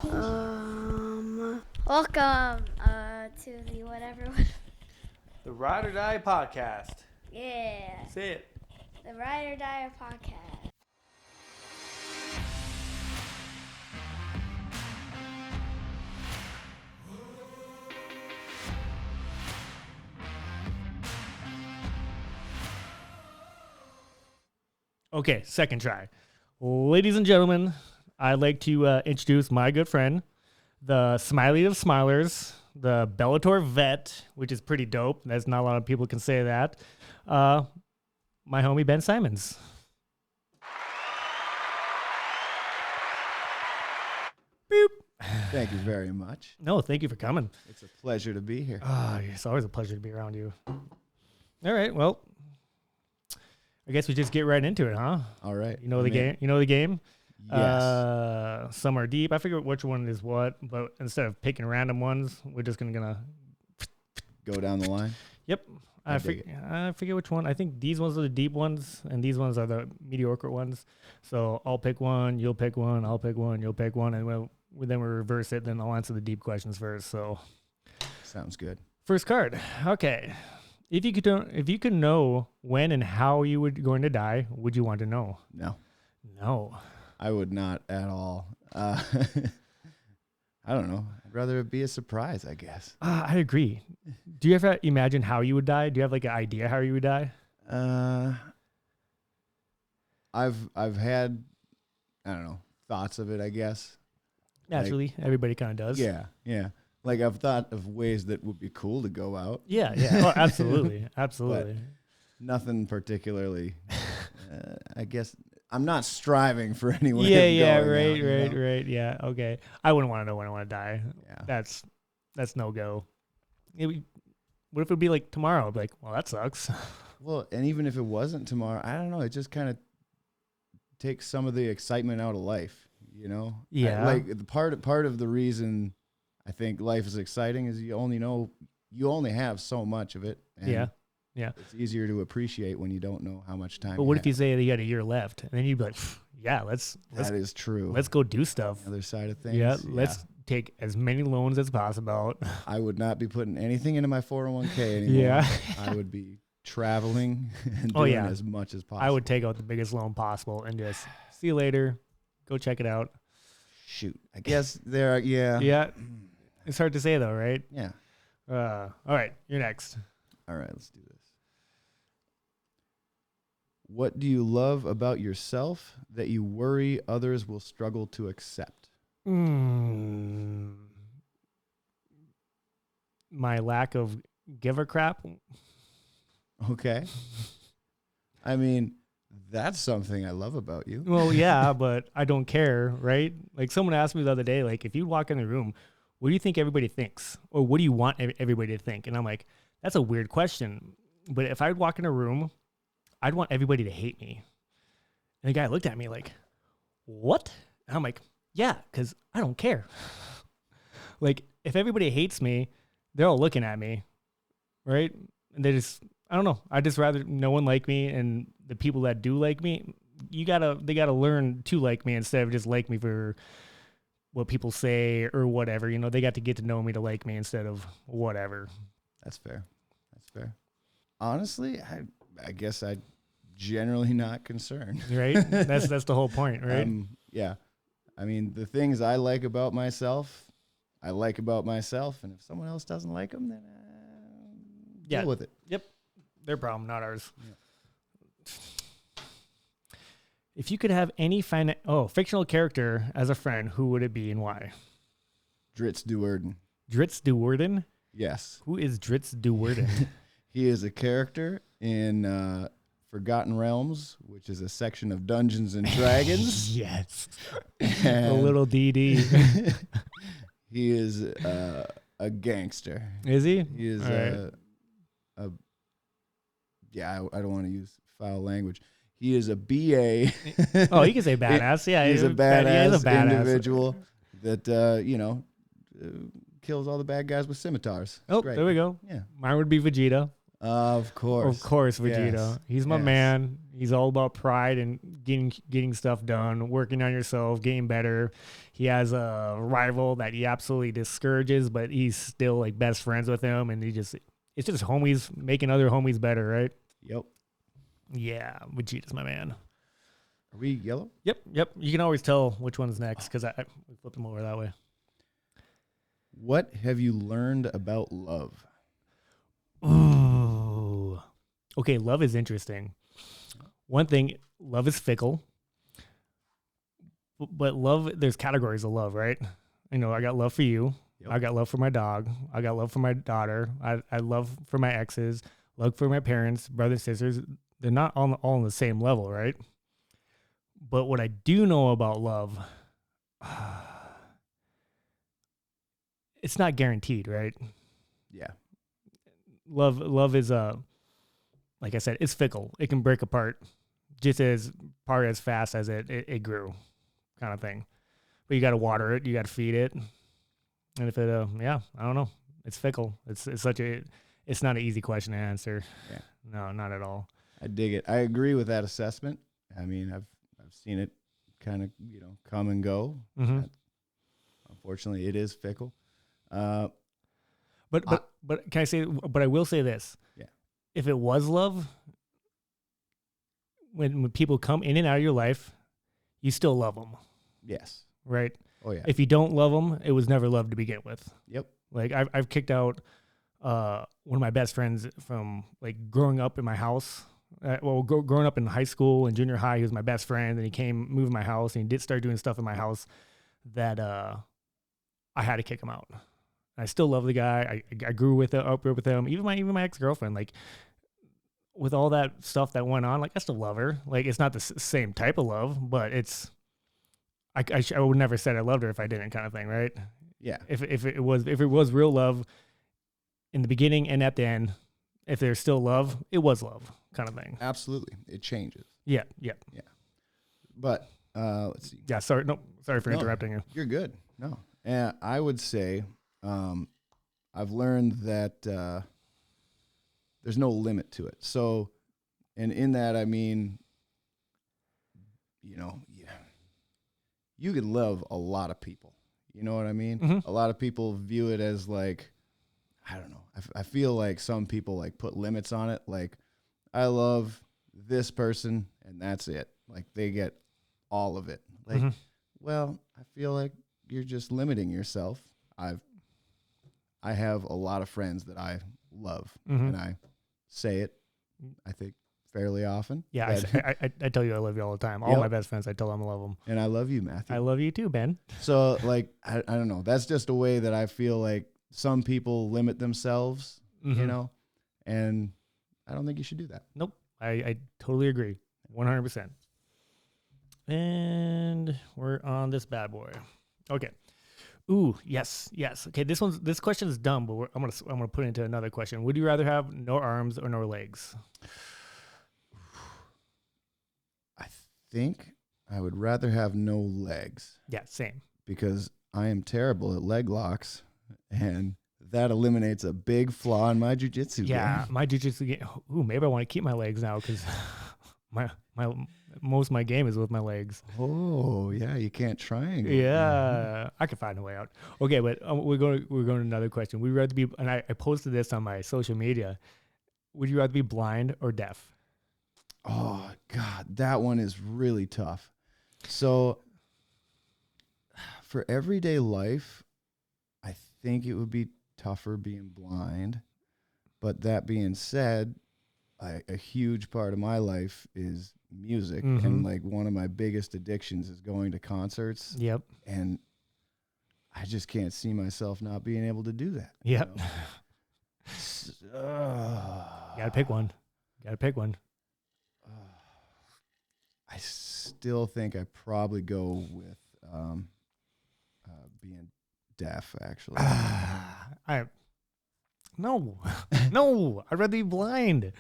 Welcome to the whatever. The Ride or Die Podcast. Yeah, Say it. the Ride or Die podcast. Okay, second try. Ladies and gentlemen, I'd like to introduce my good friend, the Smiley of Smilers, the Bellator vet, which is pretty dope. That's not a lot of people can say that. My homie Ben Simons. Boop. Thank you very much. No, thank you for coming. It's a pleasure to be here. It's always a pleasure to be around you. All right, well, I guess we just get right into it, huh? All right. You know the game. You know the game. Yes. Some are deep. I forget which one is what, but instead of picking random ones, we're just gonna Go down the line. Yep. I forget which one. I think these ones are the deep ones, and these ones are the mediocre ones. So I'll pick one, you'll pick one, I'll pick one, you'll pick one, and then we reverse it. Then I'll answer the deep questions first. So Sounds good. first card. Okay. If you could know when and how you were going to die, would you want to know? No, No. I would not at all. I don't know. I'd rather it be a surprise, I guess. I agree. Do you ever imagine how you would die? Do you have like an idea how you would die? I've had, I don't know, thoughts of it, I guess. Naturally, everybody kind of does. Yeah. Like I've thought of ways that would be cool to go out. Yeah. Oh, absolutely. Absolutely. Nothing particularly. I guess I'm not striving for any way Yeah, of going out, you know? right. Yeah, okay. I wouldn't want to know when I want to die. Yeah. That's no go. What if it'd be like tomorrow? I'd be like, well, that sucks. Well, and even if it wasn't tomorrow, I don't know. It just kind of takes some of the excitement out of life, you know? Yeah. Like the part of the reason I think life is exciting is you only have so much of it. And Yeah. It's easier to appreciate when you don't know how much time. But what if you say you had a year left, and then you'd be like, yeah, let's That is true. let's go do stuff. The other side of things. Yeah, let's take as many loans as possible. I would not be putting anything into my 401k anymore. Yeah. I would be traveling and Oh, doing yeah. as much as possible. I would take out the biggest loan possible and just see you later. Go check it out. Shoot. I guess there. Yeah. Yeah. It's hard to say though, right? Yeah. All right, you're next. All right, let's do this. What do you love about yourself that you worry others will struggle to accept? My lack of give a crap. Okay. I mean, that's something I love about you. Well, yeah, but I don't care, right? Like someone asked me the other day, like if you walk in the room, what do you think everybody thinks? Or what do you want everybody to think? And I'm like, that's a weird question. But if I'd walk in a room, I'd want everybody to hate me. And the guy looked at me like, what? And I'm like, yeah, because I don't care. Like, if everybody hates me, they're all looking at me, right? And they just, I don't know. I just rather no one like me, and the people that do like me, they gotta learn to like me instead of just like me for what people say or whatever. You know, they got to get to know me to like me instead of whatever. That's fair. Honestly, I guess I'm generally not concerned. Right? That's the whole point, right? Yeah. I mean, the things I like about myself, and if someone else doesn't like them, then deal with it. Yep. Their problem, not ours. Yeah. If you could have any fictional character as a friend, who would it be and why? Dritz Duerden. Dritz Duerden? Yes. Who is Dritz Duerden? He is a character in Forgotten Realms, which is a section of Dungeons and Dragons. Yes. And a little DD. He is a gangster. Is he? He is right. I don't want to use foul language. He is a BA. Oh, you can say badass. Yeah, he's a badass individual that kills all the bad guys with scimitars. Oh, Great. there we go. Yeah. Mine would be Vegeta. Of course. Of course, Vegeta. Yes. He's my Yes. man. He's all about pride and getting stuff done, working on yourself, getting better. He has a rival that he absolutely discourages, but he's still like best friends with him, and it's just homies making other homies better, right? Yep. Yeah, Vegeta's my man. Are we yellow? Yep. You can always tell which one's next because I flip them over that way. What have you learned about love? Ooh. Okay, love is interesting. One thing, love is fickle. But love, there's categories of love, right? You know, I got love for you. Yep. I got love for my dog. I got love for my daughter. I love for my exes. Love for my parents, brothers, sisters. They're not all on the same level, right? But what I do know about love, it's not guaranteed, right? Yeah. Love is like I said, it's fickle. It can break apart just as fast as it grew, kind of thing. But you got to water it, you got to feed it, and if it I don't know, it's fickle. It's not an easy question to answer. Yeah. No, not at all. I dig it. I agree with that assessment. I mean, I've seen it kind of, come and go. Mm-hmm. Unfortunately, it is fickle. But can I say? But I will say this. Yeah. If it was love, when people come in and out of your life, you still love them, Yes. right? Oh yeah. If you don't love them, it was never love to begin with. Yep. Like I've kicked out one of my best friends from like growing up in my house. Growing up in high school and junior high, he was my best friend, and he moved in my house, and he did start doing stuff in my house that I had to kick him out. I still love the guy. I grew up with him. Even my ex-girlfriend, like with all that stuff that went on, like I still love her. Like it's not the same type of love, but it's I would never said I loved her if I didn't, kind of thing, right? Yeah. If it was real love in the beginning and at the end, if there's still love, it was love, kind of thing. Absolutely. It changes. Yeah. But let's see. Yeah. Sorry for interrupting you. You're good. No. And I would say I've learned that there's no limit to it. So, and in that, I mean, you could love a lot of people. You know what I mean? Mm-hmm. A lot of people view it as like, I don't know. I feel like some people like put limits on it. Like, I love this person and that's it. Like they get all of it. Like, well, I feel like you're just limiting yourself. I have a lot of friends that I love, and I say it, I think, fairly often. Yeah, I tell you I love you all the time. All my best friends, I tell them I love them. And I love you, Matthew. I love you too, Ben. So, like, I don't know. That's just a way that I feel like some people limit themselves, and I don't think you should do that. Nope. I totally agree. 100%. And we're on this bad boy. Okay. Ooh, yes. Okay, this question is dumb, but I'm gonna put it into another question. Would you rather have no arms or no legs? I think I would rather have no legs. Yeah, same. Because I am terrible at leg locks, and that eliminates a big flaw in my jiu-jitsu Yeah, game. my jiu-jitsu game. Ooh, maybe I want to keep my legs now because most of my game is with my legs. Oh, yeah, you can't triangle. Yeah, I can find a way out. Okay, but we're going to another question. Would you rather be, and I posted this on my social media, would you rather be blind or deaf? Oh, God, that one is really tough. So for everyday life, I think it would be tougher being blind. But that being said, a huge part of my life is music. And like one of my biggest addictions is going to concerts. Yep. And I just can't see myself not being able to do that. Yep. You know? Gotta pick one. I still think I probably go with being deaf, actually. No, I'd rather be blind.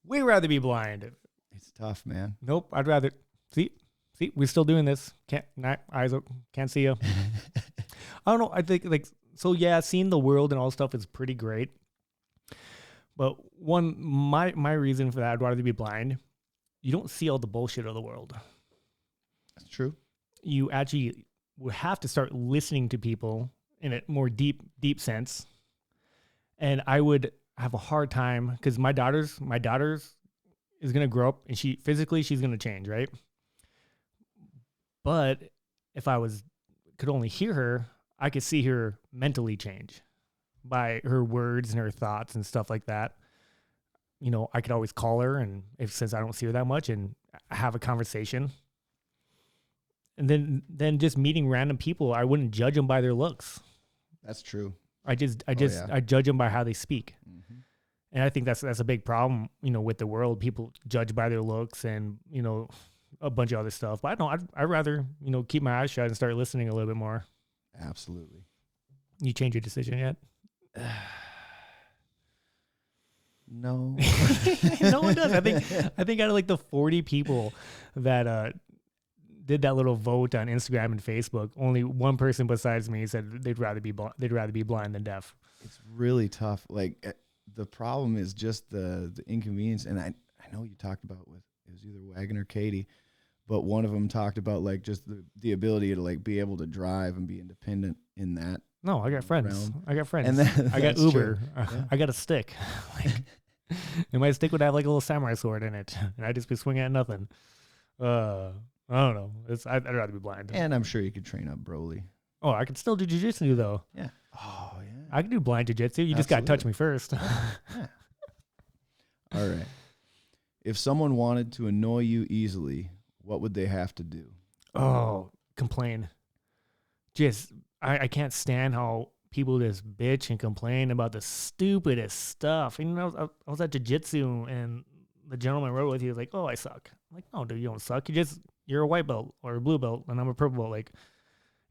Way rather be blind. It's tough, man. Nope, I'd rather see. We're still doing this. Can't see you. I don't know. I think seeing the world and all stuff is pretty great. But my reason for that, I'd rather be blind. You don't see all the bullshit of the world. That's true. You actually would have to start listening to people in a more deep sense. And I would have a hard time because my daughter's is going to grow up and she's going to change, right? But if I could only hear her, I could see her mentally change by her words and her thoughts and stuff like that. You know, I could always call her, and since I don't see her that much, and have a conversation. And then just meeting random people, I wouldn't judge them by their looks. That's true. I judge them by how they speak. Mm-hmm. And I think that's a big problem, you know, with the world. People judge by their looks and, you know, a bunch of other stuff. But I don't. I'd rather, you know, keep my eyes shut and start listening a little bit more. Absolutely. You change your decision yet? No. No one does. I think out of like the 40 people that did that little vote on Instagram and Facebook, only one person besides me said they'd rather be blind than deaf. It's really tough. Like the problem is just the inconvenience. And I know you talked about it was either Wagon or Katie, but one of them talked about like just the ability to like be able to drive and be independent in that. No, I got friends. realm. I got friends. And I got that's Uber. true. Yeah. I got a stick. Like, and my stick would have like a little samurai sword in it, and I'd just be swinging at nothing. I don't know. I'd rather be blind. And I'm sure you could train up Broly. Oh, I could still do jiu-jitsu though. Yeah. Oh yeah. I can do blind jiu-jitsu. You just got to touch me first. Yeah. All right. If someone wanted to annoy you easily, what would they have to do? Oh, complain. Just, I can't stand how people just bitch and complain about the stupidest stuff. And I was at jiu-jitsu and the gentleman rode with you like, oh, I suck. I'm like, no, dude, you don't suck. You're a white belt or a blue belt and I'm a purple belt. Like,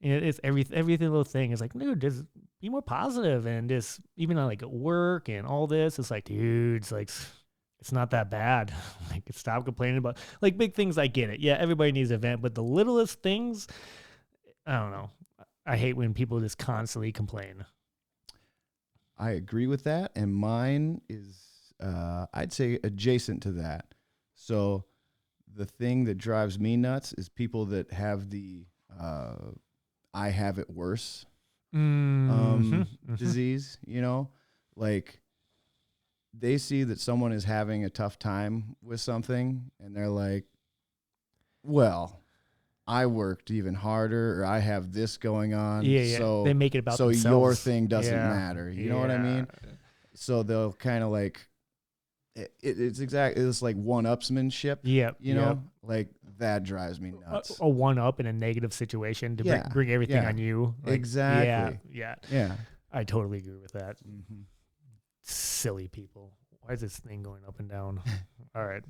and it's every little thing is like, dude, just be more positive. And just even like at work and all this, it's like, dude, it's like, it's not that bad. Like, stop complaining about like big things. I get it. Yeah, everybody needs an event, but the littlest things, I don't know. I hate when people just constantly complain. I agree with that, and mine is, I'd say, adjacent to that. So the thing that drives me nuts is people that have the I have it worse disease, you know? Like, they see that someone is having a tough time with something, and they're like, well, I worked even harder, or I have this going on. Yeah. So they make it about so themselves. your thing doesn't matter. You know what I mean? So they'll kind of like it's like one-upsmanship. Yep. You know, like that drives me nuts. A one-up in a negative situation to bring everything on you. Like, exactly. Yeah. I totally agree with that. Mm-hmm. Silly people. Why is this thing going up and down? All right.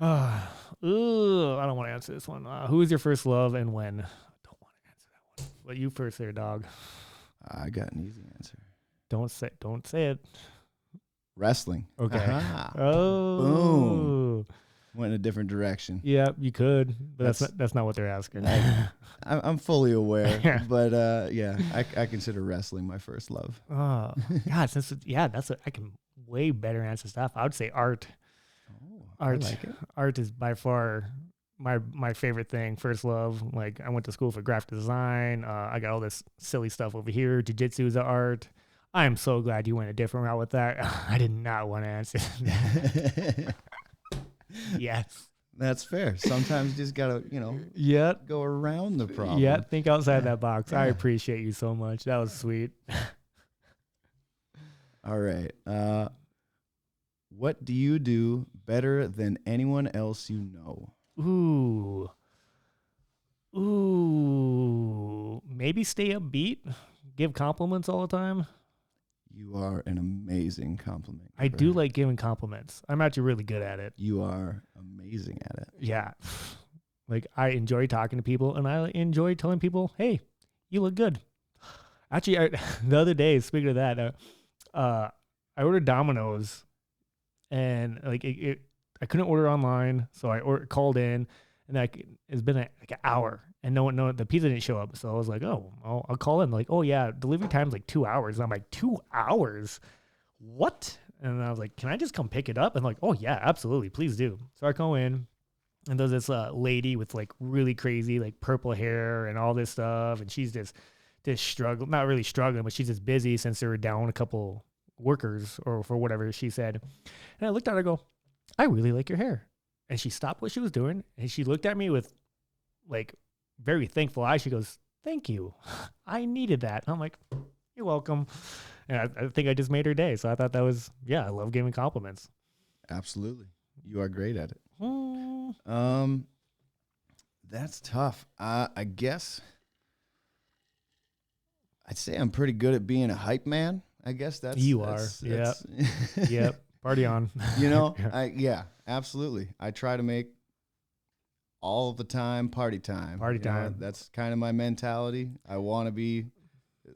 I don't want to answer this one. Who was your first love and when? I don't want to answer that one. But you first there, dog. I got an easy answer. Don't say it. Wrestling. Okay. Aha. Oh. Boom. Went in a different direction. Yeah, you could, but that's not what they're asking. I'm fully aware, but yeah, I consider wrestling my first love. Oh God, I can way better answer stuff. I would say art. Oh, Art, I like it. Art is by far my favorite thing. First love. Like, I went to school for graphic design. I got all this silly stuff over here. Jiu-jitsu is art. I am so glad you went a different route with that. I did not want to answer that. Yes. That's fair. Sometimes you just gotta, go around the problem. Yeah, think outside that box. I appreciate you so much. That was sweet. All right. What do you do better than anyone else you know? Ooh. Maybe stay upbeat. Give compliments all the time. You are an amazing compliment giver. I do like giving compliments. I'm actually really good at it. You are amazing at it. Yeah. Like, I enjoy talking to people, and I enjoy telling people, hey, you look good. Actually, the other day, speaking of that, I ordered Domino's, and like I couldn't order online, so I called in, and it's been like an hour, and no, the pizza didn't show up. So I was like, oh, I'll call in. Like, oh yeah, delivery time's like 2 hours. And I'm like, 2 hours? What? And I was like, can I just come pick it up? And like, oh yeah, absolutely. Please do. So I go in and there's this lady with like really crazy, like purple hair and all this stuff. And she's just struggling, not really struggling, but she's just busy since they were down a couple workers or for whatever she said. And I looked at her and go, I really like your hair. And she stopped what she was doing. And she looked at me with like very thankful eyes. She goes, thank you. I needed that. And I'm like, you're welcome. And I think I just made her day. So I thought that was, I love giving compliments. Absolutely. You are great at it. Mm. That's tough. I guess I'd say I'm pretty good at being a hype man. I guess that's You are. Yep. Party on. You know, absolutely. I try to make all the time party time. Party time. That's kind of my mentality. I want to be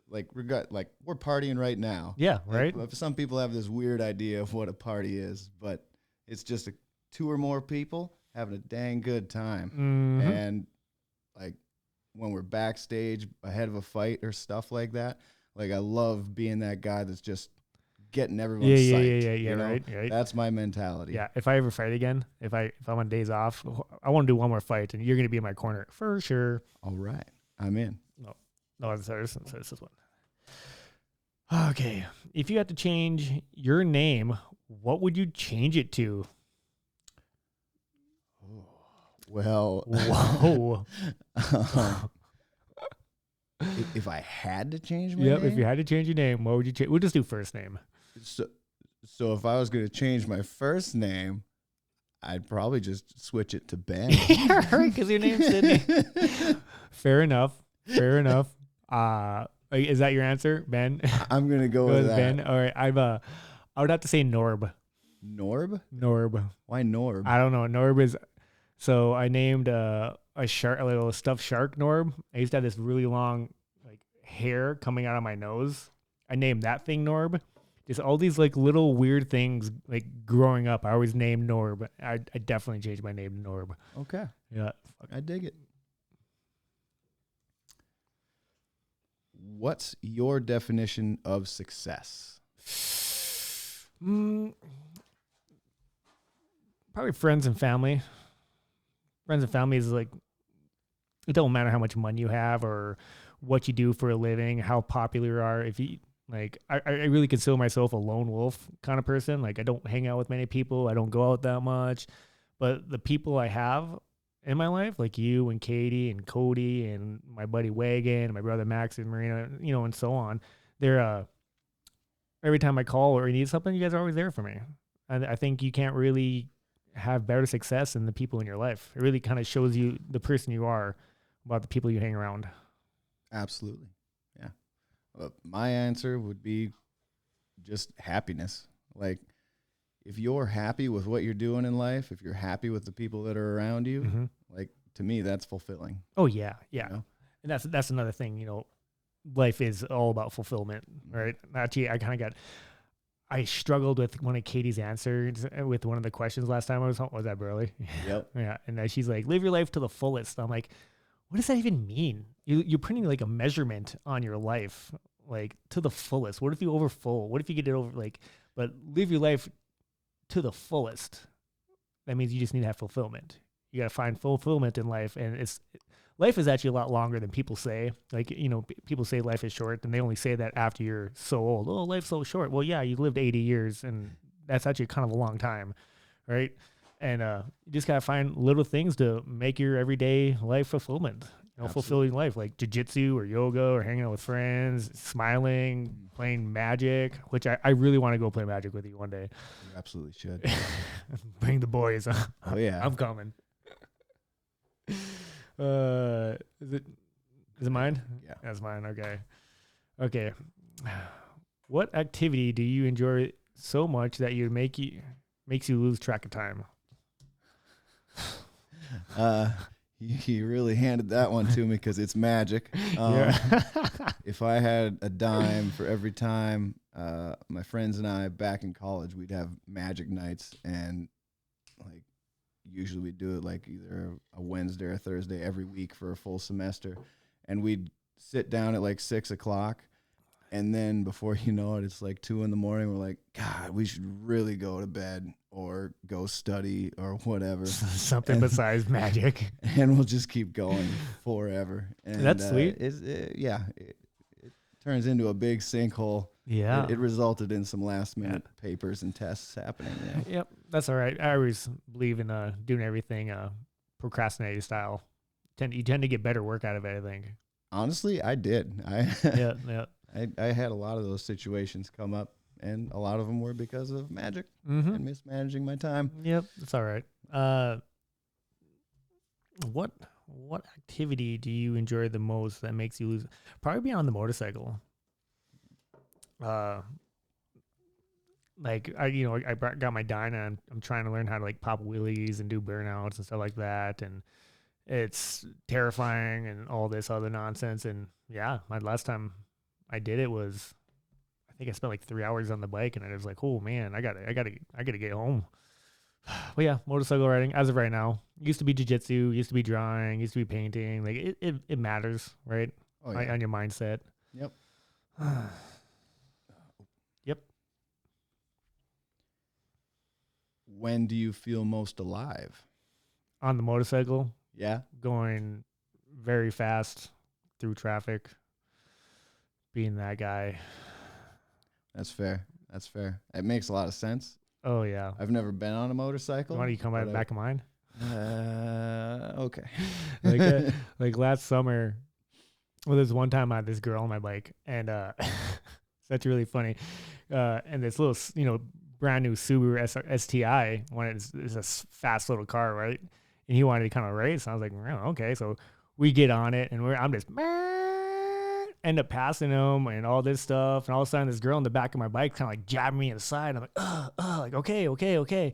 like we're partying right now. Yeah, right. Like, some people have this weird idea of what a party is, but it's just two or more people having a dang good time. Mm-hmm. And like when we're backstage ahead of a fight or stuff like that, like I love being that guy that's just getting everyone psyched. Yeah, you know? right. That's my mentality. Yeah, if I ever fight again, if I'm on days off, I want to do one more fight, and you're going to be in my corner for sure. All right, I'm in. No, this is one. Okay, if you had to change your name, what would you change it to? Well, whoa. If I had to change my name? If you had to change your name, what would you change? We'll just do first name. So if I was going to change my first name, I'd probably just switch it to Ben. Right, because your name's Sydney. Fair enough. Is that your answer, Ben? I'm going to go with that. Ben. All right, I would have to say Norb. Norb? Why Norb? I don't know. Norb is... So I named a shark, a little stuffed shark Norb. I used to have this really long like hair coming out of my nose. I named that thing Norb. Just all these like little weird things like growing up. I always named Norb. I definitely changed my name to Norb. Okay. Yeah. I dig it. What's your definition of success? Probably friends and family. Friends and family is like, it don't matter how much money you have or what you do for a living, how popular you are. If you like, I really consider myself a lone wolf kind of person. Like I don't hang out with many people. I don't go out that much, but the people I have in my life, like you and Katie and Cody and my buddy Wagon and my brother Max and Marina, and so on, they're, every time I call or need something, you guys are always there for me. And I think you can't really have better success than the people in your life. It really kind of shows you the person you are about the people you hang around. Absolutely. Yeah. My answer would be just happiness. Like if you're happy with what you're doing in life, if you're happy with the people that are around you, like to me, that's fulfilling. Oh yeah. Yeah. You know? And that's another thing, life is all about fulfillment, right? Actually, I struggled with one of Katie's answers with one of the questions last time I was home. Was that Burley? Yep. Yeah. And then she's like, live your life to the fullest. I'm like, what does that even mean? You're putting like a measurement on your life, like to the fullest. What if you over full? What if you get it over but live your life to the fullest. That means you just need to have fulfillment. You got to find fulfillment in life. And life is actually a lot longer than people say. Like, people say life is short and they only say that after you're so old. Oh, life's so short. Well, yeah, you lived 80 years and that's actually kind of a long time. Right. And you just got to find little things to make your everyday life fulfillment, fulfilling life, like jiu-jitsu or yoga or hanging out with friends, smiling, playing Magic, which I really want to go play Magic with you one day. You absolutely should. Bring the boys. Oh, yeah. I'm coming. Is it mine? Yeah. That's mine. Okay. What activity do you enjoy so much that makes you lose track of time? You really handed that one to me because it's magic. If I had a dime for every time my friends and I back in college, we'd have magic nights, and like usually we'd do it like either a Wednesday or Thursday every week for a full semester, and we'd sit down at like 6:00 And then before you know it, it's like 2 a.m. We're like, God, we should really go to bed or go study or whatever. Something And- besides magic. And we'll just keep going forever. And That's sweet. It turns into a big sinkhole. Yeah. It resulted in some last minute papers and tests happening. Yep. That's all right. I always believe in doing everything procrastinating style. You tend to get better work out of it, I think. Honestly, I did. Yeah. I had a lot of those situations come up, and a lot of them were because of magic Mm-hmm. and mismanaging my time. Yep. That's all right. What activity do you enjoy the most that makes you lose? Probably being on the motorcycle. Like got my Dyna and I'm trying to learn how to like pop wheelies and do burnouts and stuff like that, and it's terrifying and all this other nonsense. And yeah, my last time I did it was, I think I spent like 3 hours on the bike, and I was like, oh man, I gotta get home. But yeah, motorcycle riding as of right now. Used to be jiu-jitsu, used to be drawing, used to be painting. Like it matters, right? Oh, yeah. On your mindset. Yep. Yep. When do you feel most alive? On the motorcycle, Yeah. going very fast through traffic, being that guy. That's fair. That's fair. It makes a lot of sense. Oh yeah. I've never been on a motorcycle. Why don't you come but back of mine? Okay. Like last summer, well, there's one time I had this girl on my bike, and that's really funny. And this little, brand new Subaru STI is a fast little car, right? And he wanted to kind of race. And I was like, oh, okay. So we get on it, and I'm just end up passing him and all this stuff. And all of a sudden, this girl in the back of my bike kind of like jabbed me in the side. I'm like, like, okay.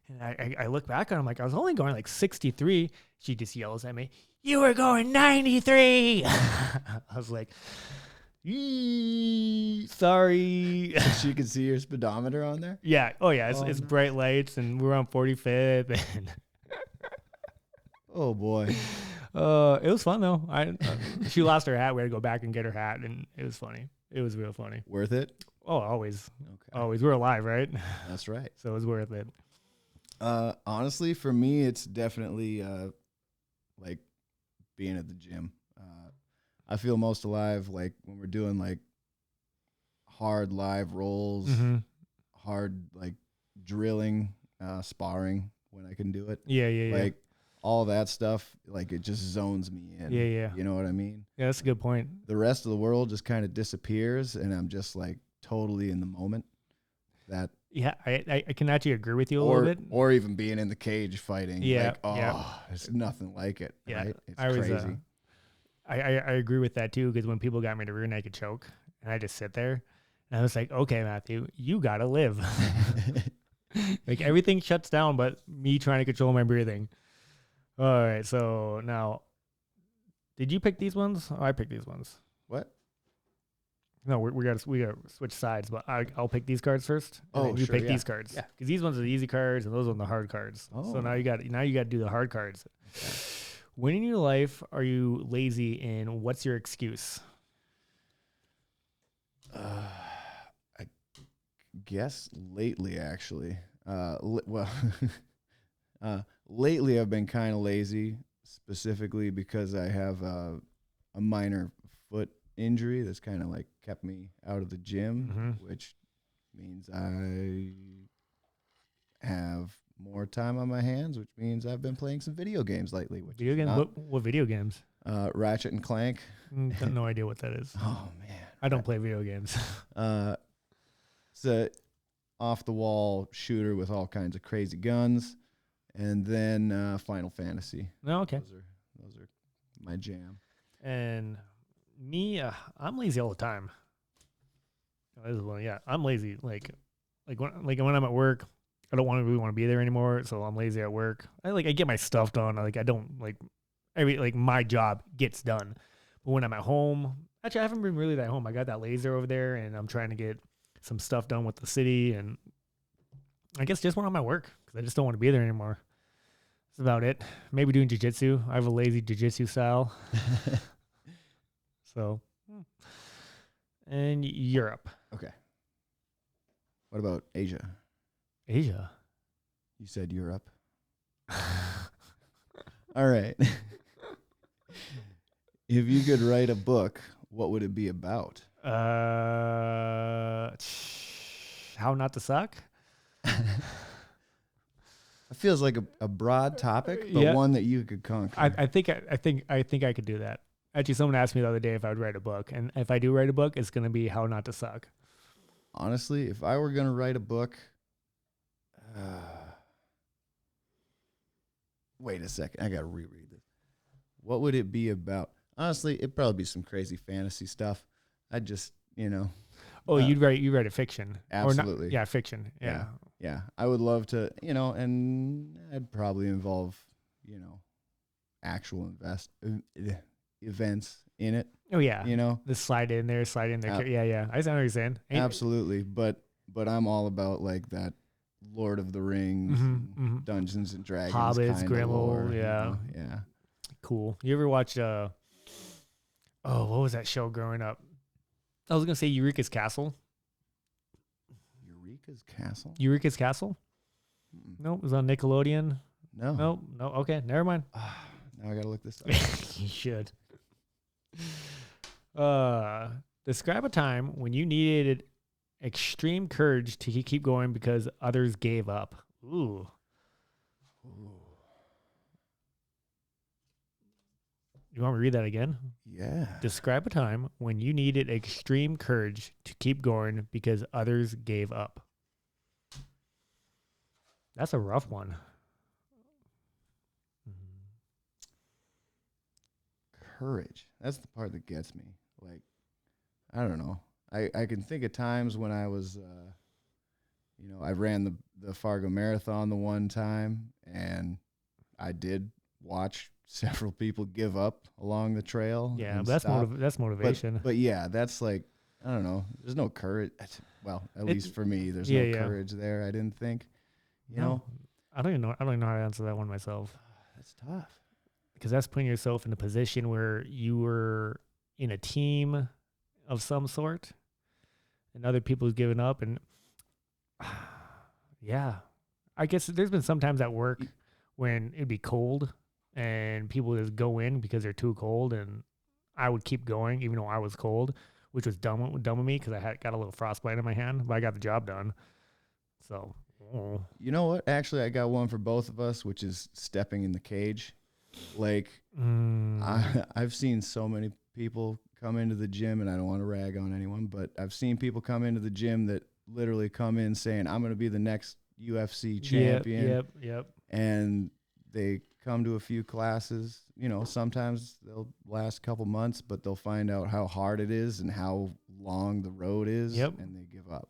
And I look back on him, like, I was only going like 63. She just yells at me, you were going 93. I was like, sorry. She could see your speedometer on there. Yeah. Oh, yeah. Oh, It's nice. bright lights, and we're on 45th. And Oh boy. it was fun, though. She lost her hat. We had to go back and get her hat, and it was funny. It was real funny. Worth it. Oh, always. Okay. Always. We're alive, right? That's right. So it was worth it. Honestly, for me, it's definitely like being at the gym. I feel most alive like when we're doing like hard live rolls, Mm-hmm. hard like drilling, sparring when I can do it. Yeah. Like all that stuff, like it just zones me in. Yeah. You know what I mean? Yeah, that's a good point. The rest of the world just kind of disappears, and I'm just like totally in the moment. That Yeah, I can actually agree with you a little bit. or even being in the cage fighting. Yeah, Like, oh, yeah. there's nothing like it. Yeah, Right? It's I was, crazy. I agree with that too, because when people got me to rear naked choke, and I just sit there, and I was like, okay, Matthew, you gotta live. Like everything shuts down, but me trying to control my breathing. All right, so now, did you pick these ones? Oh, I picked these ones. What? No, we gotta switch sides, but I'll pick these cards first. And Oh, then you sure, pick yeah. these cards. Yeah. Because these ones are the easy cards, and those are the hard cards. Oh. So now you got to do the hard cards. When in your life are you lazy, and what's your excuse? I guess lately, actually. Lately I've been kind of lazy, specifically because I have a minor foot injury that's kind of like kept me out of the gym, Mhm. which means I have more time on my hands, which means I've been playing some video games lately. Which Video is games? not- What video games? Ratchet and Clank. Got no idea what that is. Oh man, I don't play video games. It's a off the wall shooter with all kinds of crazy guns, and then Final Fantasy. No, okay. Those are my jam. And me, I'm lazy all the time. This is one, yeah, I'm lazy. Like when I'm at work, I don't really want to be there anymore, so I'm lazy at work. I get my stuff done. I don't my job gets done. But when I'm at home, actually I haven't been really at home. I got that laser over there, and I'm trying to get some stuff done with the city, and I guess just when I'm at work, because I just don't want to be there anymore. That's about it. Maybe doing jiu-jitsu. I have a lazy jiu-jitsu style. So, And Europe. Okay. What about Asia? Asia. You said Europe. All right. If you could write a book, what would it be about? How not to suck? It feels like a broad topic, but Yeah. one that you could conquer. I think I could do that. Actually, someone asked me the other day if I would write a book, and if I do write a book, it's going to be How Not to Suck. Honestly, if I were going to write a book, wait a second, I got to reread this. What would it be about? Honestly, it'd probably be some crazy fantasy stuff. I'd just, Oh, Uh, you'd write a fiction. absolutely. Or not, yeah, fiction. Yeah. Yeah, I would love to, and I'd probably involve, actual events in it, Oh yeah. you know. The slide in there. Ab- Yeah. I know what you're saying. Absolutely, but I'm all about like that Lord of the Rings, Mhm, and mhm. Dungeons and Dragons, Hobbits, kinda Grimmel, lore, yeah. yeah. Cool. You ever watch what was that show growing up? I was gonna say Eureka's Castle. Eureka's Castle? Eureka's Castle? Mm-mm. No, it was on Nickelodeon. No. No. Okay, never mind. Now I gotta look this up. You should. Describe a time when you needed extreme courage to keep going because others gave up. Ooh. You want me to read that again? Yeah. Describe a time when you needed extreme courage to keep going because others gave up. That's a rough one. Courage. That's the part that gets me. Like, I don't know. I can think of times when I was, I ran the Fargo Marathon the one time, and I did watch several people give up along the trail. Yeah, and but stop. that's motivation. But yeah, that's like, I don't know. There's no courage. Well, at least for me, there's yeah, no yeah. courage there. I didn't think. You No, know, I don't even know how to answer that one myself. that's tough. Because that's putting yourself in a position where you were in a team of some sort and other people have given up. And yeah, I guess there's been some times at work when it'd be cold and people just go in because they're too cold, and I would keep going even though I was cold, which was dumb of me because I got a little frostbite in my hand, but I got the job done. So, You know what? Actually, I got one for both of us, which is stepping in the cage. Like, I've seen so many people come into the gym, and I don't want to rag on anyone, but I've seen people come into the gym that literally come in saying, I'm going to be the next UFC champion. Yep. And they come to a few classes. Sometimes they'll last a couple months, but they'll find out how hard it is and how long the road is, Yep. and they give up.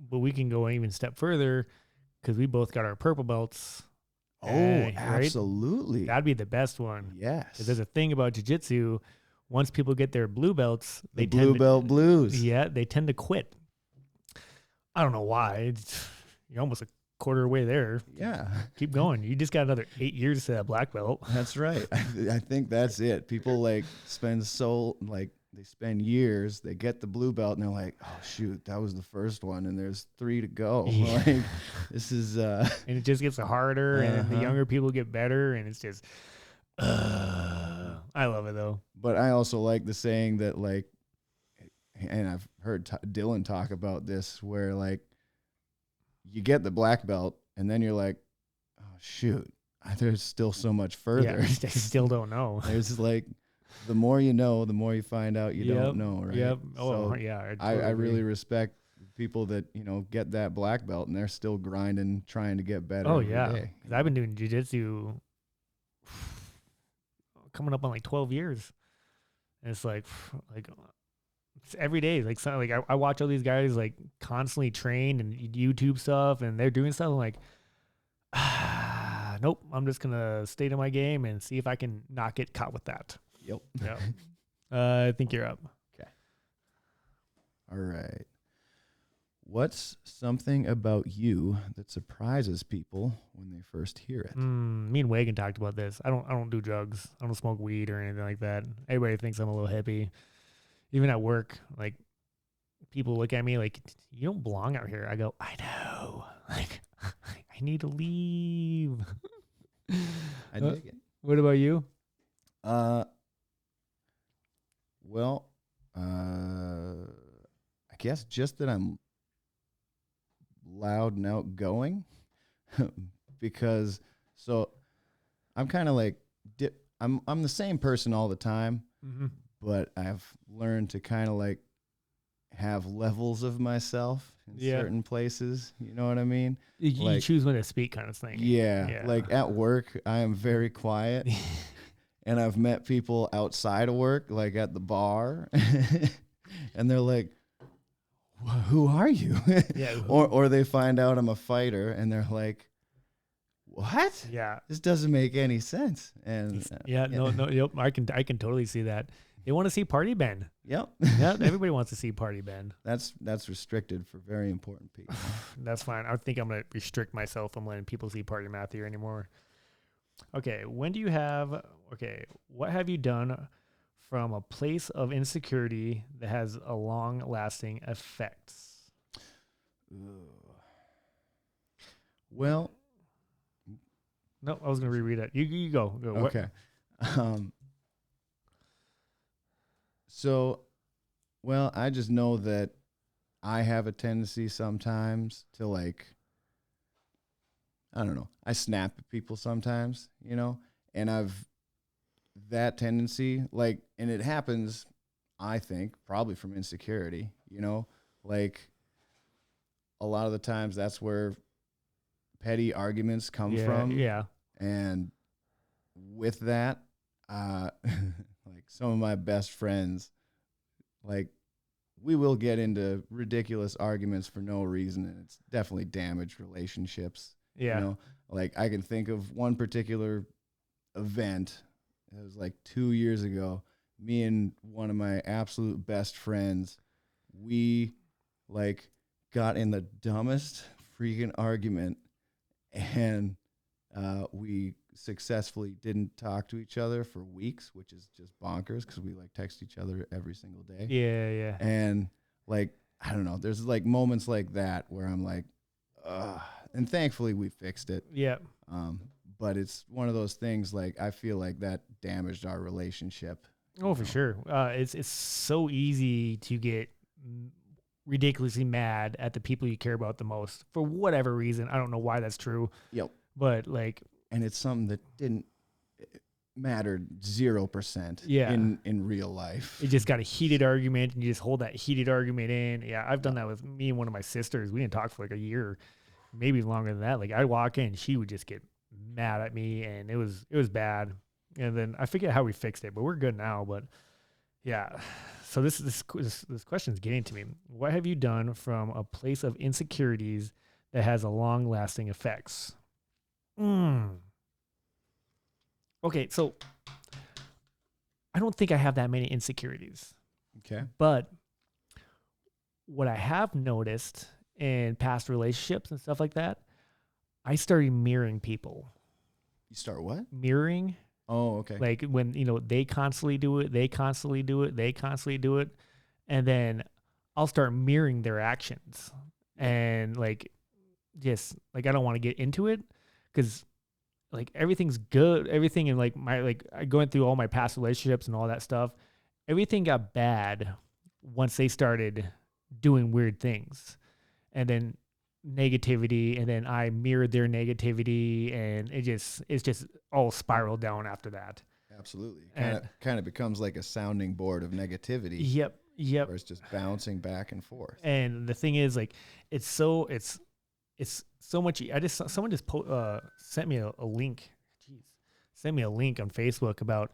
But we can go even a step further because we both got our purple belts. Oh, Right? absolutely. That'd be the best one. Yes. Because there's a thing about jiu-jitsu. Once people get their blue belts, The blue belt blues. Yeah, they tend to quit. I don't know why. You're almost a quarter way there. Yeah. Keep going. You just got another 8 years to that black belt. That's right. I think that's it. People they spend years, they get the blue belt, and they're like, oh, shoot, that was the first one, and there's 3 to go. Yeah. Like, this is, And it just gets harder, and the Uh-huh. younger people get better, and it's just, I love it though. but I also like the saying that, like, and I've heard Dylan talk about this, where, like, you get the black belt, and then you're like, oh, shoot, there's still so much further. Yeah, I still don't know. There's like, the more you know, the more you find out you don't know, right? Yep. Oh, So yeah. I totally agree. really respect people that, get that black belt and they're still grinding, trying to get better. Oh, every yeah. day. 'Cause I've been doing jiu-jitsu coming up on like 12 years. And it's like it's every day. Like, so, like I watch all these guys like constantly train and YouTube stuff, and they're doing stuff. I'm like, nope, I'm just going to stay to my game and see if I can not get caught with that. Yep. Yeah. I think you're up. All right. What's something about you that surprises people when they first hear it? Me and Wagon talked about this. I don't do drugs. I don't smoke weed or anything like that. Everybody thinks I'm a little hippie. Even at work, like people look at me like, you don't belong out here. I go, I know. Like, I need to leave. I dig it. What about you? Well, I guess just that I'm loud and outgoing because so I'm kind of like I'm the same person all the time, Mm-hmm. but I've learned to kind of like have levels of myself in Yeah. certain places. You know what I mean? You Like- choose when to speak kind of thing. Yeah. Like at work, I am very quiet. And I've met people outside of work, like at the bar, and they're like, "Who are you?" Yeah. or they find out I'm a fighter, and they're like, "What? Yeah. This doesn't make any sense." And Yeah. No. Yep. I can totally see that. They want to see Party Ben. yep, Yeah. Everybody wants to see Party Ben. that's restricted for very important people. That's fine. I think I'm gonna restrict myself from letting people see Party Matthew anymore. Okay. When do you have? Okay. What have you done from a place of insecurity that has a long-lasting effects? Well, No, I was gonna reread it. You go. Go. What- okay. So, well, I just know that I have a tendency sometimes to like, I don't know, I snap at people sometimes, you know, and I've that tendency, like, and it happens, I think, probably from insecurity, you know, like a lot of the times that's where petty arguments come yeah. from. Yeah. And with that, like some of my best friends, like we will get into ridiculous arguments for no reason, and it's definitely damaged relationships. Yeah. You know, like I can think of one particular event. It was like 2 years ago. Me and one of my absolute best friends, we like got in the dumbest freaking argument, and we successfully didn't talk to each other for weeks, which is just bonkers because we like text each other every single day. Yeah. Yeah. And like, I don't know, there's like moments like that where I'm like, ugh. And thankfully we fixed it. Yeah. But it's one of those things, like, I feel like that damaged our relationship. Oh, for sure. It's so easy to get ridiculously mad at the people you care about the most for whatever reason. I don't know why that's true. Yep. But like, And it's something that didn't matter 0% Yeah. in real life. it just got a heated argument and you just hold that heated argument in. Yeah, I've done that with me and one of my sisters. We didn't talk for like a year, maybe longer than that. Like I'd walk in, she would just get mad at me, and it was bad. And then I forget how we fixed it, but we're good now. But yeah, so this question is getting to me. What have you done from a place of insecurities that has a long lasting effects? Okay, so I don't think I have that many insecurities. Okay. But what I have noticed in past relationships and stuff like that, I started mirroring people. You start what? Mirroring, Oh, okay. like when, they constantly do it, they constantly do it, they constantly do it. And then I'll start mirroring their actions. And like, just like, I don't want to get into it because like everything's good. Everything in like I going through all my past relationships and all that stuff, everything got bad once they started doing weird things. And then negativity, and then I mirrored their negativity, and it's just all spiraled down after that. Absolutely. And- Kind of becomes like a sounding board of negativity. Yep. Where it's just bouncing back and forth. And the thing is, like, it's so much. Someone just sent me a link. Jeez, sent me a link on Facebook about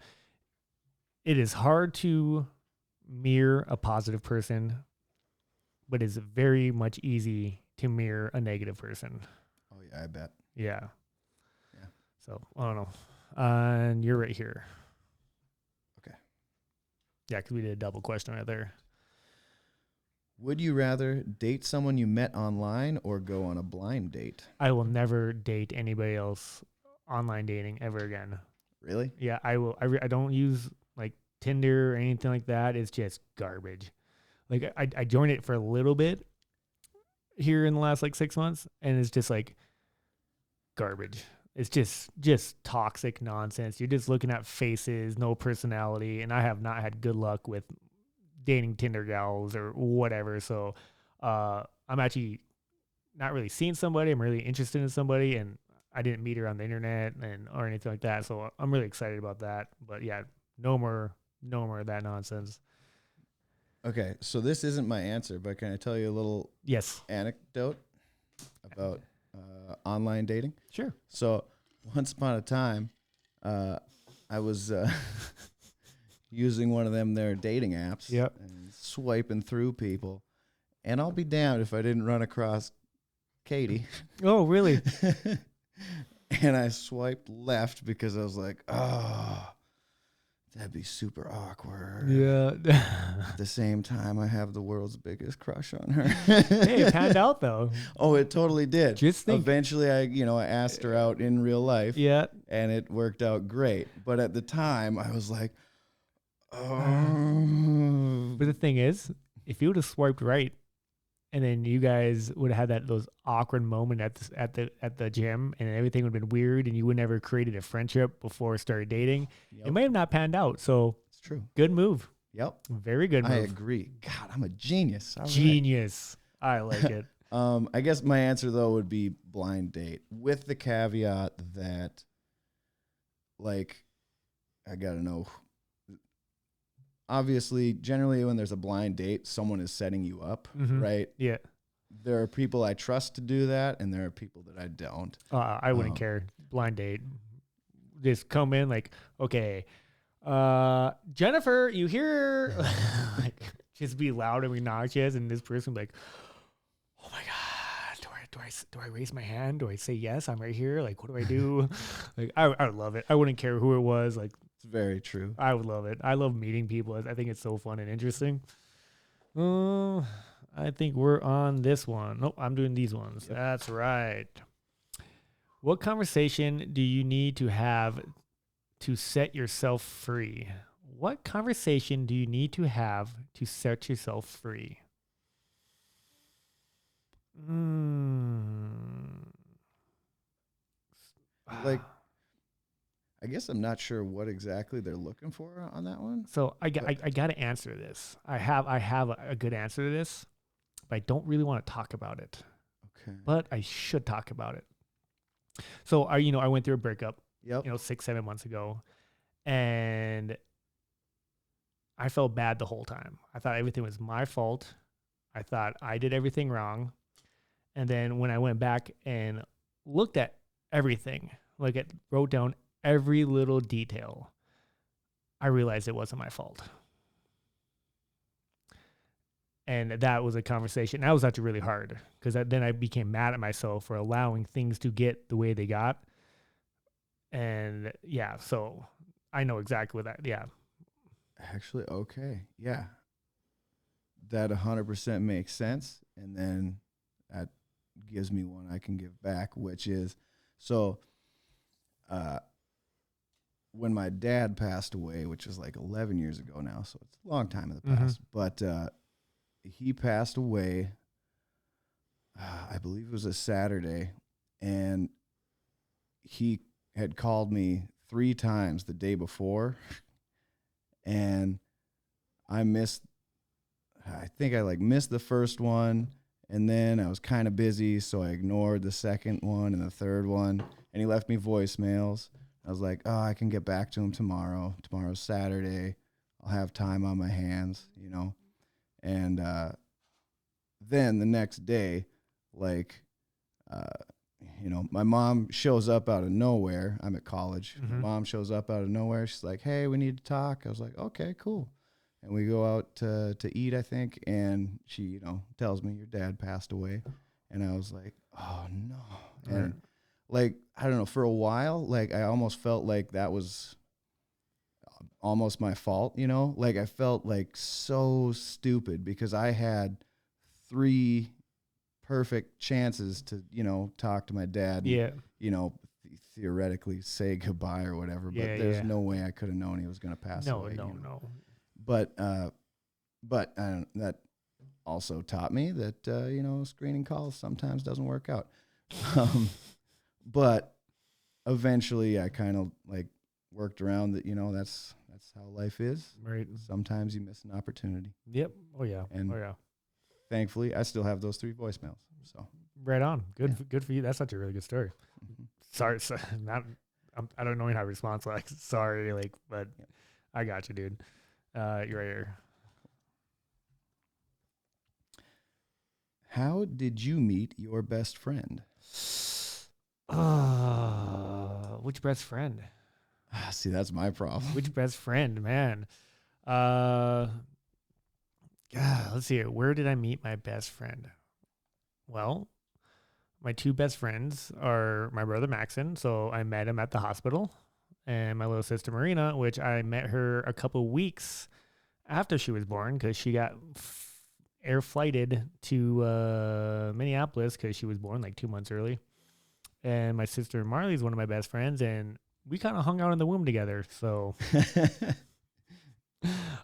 it is hard to mirror a positive person, but it's very much easy to mirror a negative person. Oh yeah, I bet. Yeah. Yeah. So I don't know. And you're right here. Okay. Yeah, because we did a double question right there. Would you rather date someone you met online or go on a blind date? I will never date anybody else online dating ever again. Really? Yeah, I will. I don't use like Tinder or anything like that. It's just garbage. Like I joined it for a little bit here in the last like 6 months, and it's just like garbage. It's just toxic nonsense. You're just looking at faces, no personality, and I have not had good luck with dating Tinder gals or whatever. So I'm actually not really seeing somebody. I'm really interested in somebody, and I didn't meet her on the internet or anything like that. So I'm really excited about that. But yeah, no more of that nonsense. Okay, so this isn't my answer, but can I tell you a little Yes, anecdote about online dating? sure. So once upon a time, I was using one of them their dating apps, Yep. and swiping through people, and I'll be damned if I didn't run across Katie. Oh, really? And I swiped left because I was like, oh, that'd be super awkward. Yeah. At the same time, I have the world's biggest crush on her. Hey, it panned out though. Oh, it totally did. Just think. Eventually, I asked her out in real life, Yeah. and it worked out great. But at the time, I was like, oh. But the thing is, if you would have swiped right, and then you guys would have had those awkward moment at the gym, and everything would have been weird, and you would never created a friendship before started dating, Yep, it may have not panned out. So it's true. good move, Yep, very good I move, agree. God, I'm a genius. All right. genius. I like it. I guess my answer though would be blind date, with the caveat that, like, I gotta know. Obviously, generally when there's a blind date, someone is setting you up, Mhm. right? Yeah, There are people I trust to do that, and there are people that I don't. I wouldn't Um, care. Blind date, just come in like, okay, Jennifer, you here? Like, just be loud and obnoxious, and this person be like, oh my god, do I raise my hand? Do I say yes? I'm right here. Like, what do I do? Like, I would love it. I wouldn't care who it was. Like, It's very true. I would love it. I love meeting people. I think it's so fun and interesting. I think we're on this one. Nope, I'm doing these ones. Yep. That's right. What conversation do you need to have to set yourself free? What conversation do you need to have to set yourself free? Like, I guess I'm not sure what exactly they're looking for on that one. So I got to answer this. I have a good answer to this, but I don't really want to talk about it. Okay. But I should talk about it. So I went through a breakup, Yep. 6-7 months ago, and I felt bad the whole time. I thought everything was my fault. I thought I did everything wrong. And then when I went back and looked at everything, wrote down every little detail, I realized it wasn't my fault. And that was a conversation. That was actually really hard because then I became mad at myself for allowing things to get the way they got. And yeah, so I know exactly what that. Yeah. Actually, okay. Yeah. That 100% makes sense. And then that gives me one I can give back, which is, so when my dad passed away, which was like 11 years ago now, so it's a long time in the past, but he passed away, I believe it was a Saturday, and he had called me 3 times the day before, and I think I missed the first one, and then I was kind of busy, so I ignored the second one and the third one, and he left me voicemails. I was like, oh, I can get back to him tomorrow. Tomorrow's Saturday. I'll have time on my hands, And then the next day, my mom shows up out of nowhere. I'm at college. Mhm. My mom shows up out of nowhere. She's like, hey, we need to talk. I was like, okay, cool. And we go out to eat, I think. And she, tells me your dad passed away. And I was like, oh, no. And I don't know, for a while, I almost felt like that was almost my fault, I felt so stupid because I had 3 perfect chances to, talk to my dad. Yeah. And, theoretically say goodbye or whatever, but Yeah, there's yeah. no way I could have known he was going to pass away. No. But I don't, also taught me that, screening calls sometimes doesn't work out. But eventually I kind of like worked around that, that's how life is. Right. Sometimes you miss an opportunity. Yep. Oh yeah. And oh yeah. thankfully I still have those 3 voicemails. So Right on. Good. Yeah. Good for you. That's such a really good story. Sorry, not. I don't know how to respond. So like, sorry, like, but Yep. I got you, dude. You're right here. how did you meet your best friend? Which best friend? See, that's my problem. Which best friend, man? Let's see. Where did I meet my best friend? Well, my 2 best friends are my brother Maxon, so I met him at the hospital, and my little sister Marina, which I met her a couple weeks after she was born because she got air flighted to Minneapolis because she was born like 2 months early. And my sister Marley is one of my best friends, and we kind of hung out in the womb together. So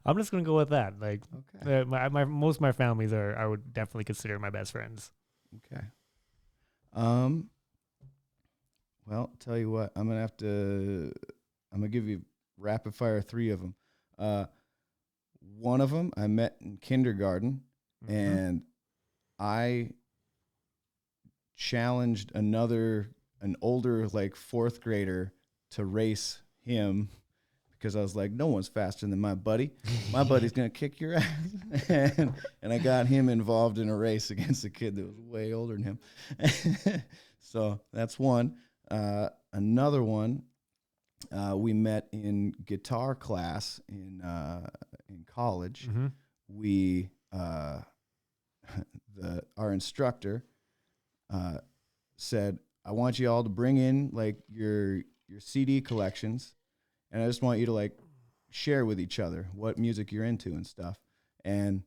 I'm just gonna go with that. Like, Okay. my most of my families are, I would definitely consider my best friends. Okay. Well, tell you what, I'm gonna give you rapid fire 3 of them. One of them I met in kindergarten, and I challenged an older like 4th grader to race him because I was like, no one's faster than my buddy. My buddy's gonna kick your ass, and I got him involved in a race against a kid that was way older than him. So that's one. Another one, we met in guitar class in college. Mm-hmm. We our instructor said, I want you all to bring in like your CD collections, and I just want you to like share with each other what music you're into and stuff. And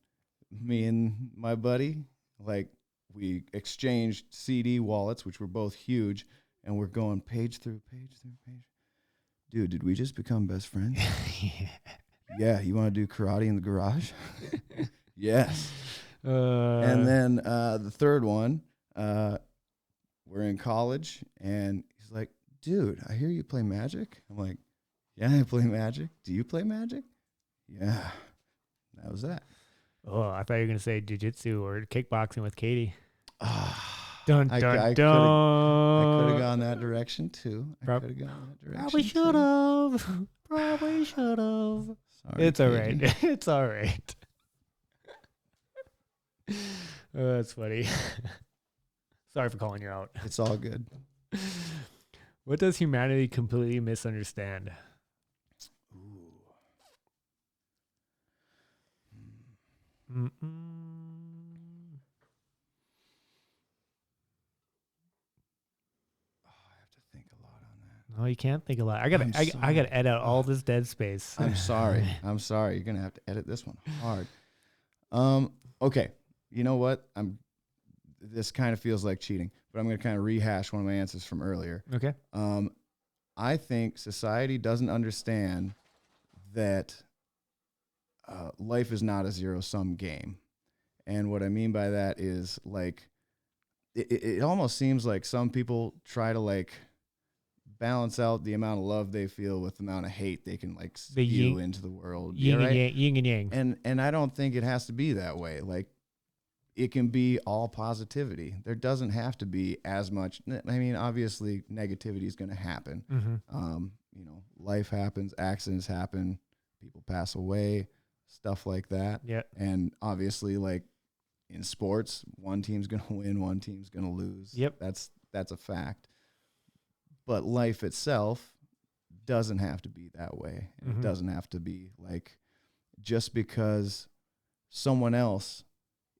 me and my buddy, like, we exchanged CD wallets, which were both huge, and we're going page through page through page. Dude, did we just become best friends? Yeah, you want to do karate in the garage? Yes. And then the third one, we're in college, and he's like, dude, I hear you play Magic. I'm like, yeah, I play Magic. Do you play Magic? Yeah. That was that. Oh, I thought you were gonna say jiu-jitsu or kickboxing with Katie. Ah, Dun I dun could have dun. gone that direction too. I Prob- could have gone that direction. Probably should have. Probably should have. Sorry, It's all Katie. right. It's all right. Oh, that's funny. Sorry for calling you out. It's all good. What does humanity completely misunderstand? Ooh. Mm-mm. Oh, I have to think a lot on that. No, you can't think a lot. I gotta I'm gotta edit out all this dead space. I'm sorry. I'm sorry. You're gonna have to edit this one hard. Okay. You know what? This kind of feels like cheating, but I'm gonna kind of rehash one of my answers from earlier. Okay. I think society doesn't understand that life is not a zero-sum game. And what I mean by that is, like, it almost seems like some people try to, like, balance out the amount of love they feel with the amount of hate they can, like, spew into the world. Yin right? and yang. Yin and yang. And I don't think it has to be that way. Like, it can be all positivity. There doesn't have to be as much. I mean, obviously, negativity is going to happen. Mm-hmm. Life happens, accidents happen, people pass away, stuff like that. Yeah. And obviously, like in sports, one team's going to win, one team's going to lose. Yep. That's a fact. But life itself doesn't have to be that way. Mhm. It doesn't have to be like, just because someone else